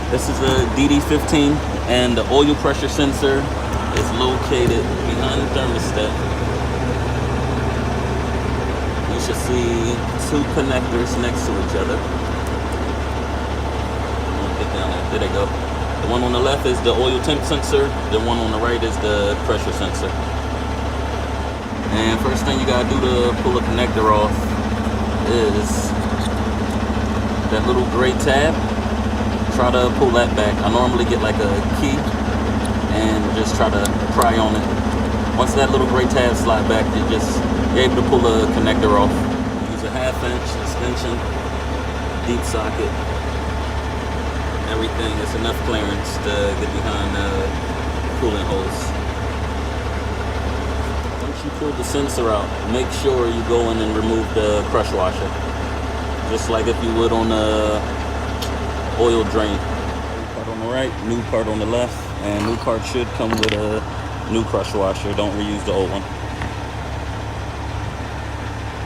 This is a DD15, and the oil pressure sensor is located behind the thermostat. You should see two connectors next to each other. Get down there. There they go. The one on the left is the oil temp sensor. The one on the right is the pressure sensor. And first thing you gotta do to pull the connector off is that little gray tab. Try to pull that back. I normally get like a key and just try to pry on it. Once that little gray tab slide back, you're able to pull the connector off. Use a 1/2" extension, deep socket, everything. It's enough clearance to get behind the coolant hose. Once you pull the sensor out, make sure you go in and remove the crush washer, just like if you would on a oil drain. New part on the right, new part on the left, and new part should come with a new crush washer. Don't reuse the old one.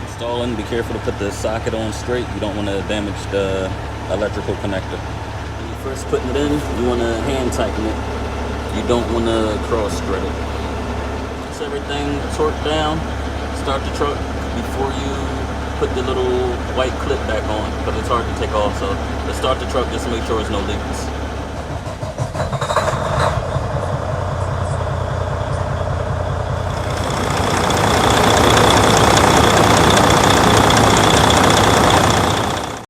Installing, be careful to put the socket on straight. You don't want to damage the electrical connector. When you're first putting it in, you want to hand tighten it. You don't want to cross thread it. Once everything torqued down, start the truck before you put the little white clip back on, because it's hard to take off. So to start the truck, just make sure there's no leaks.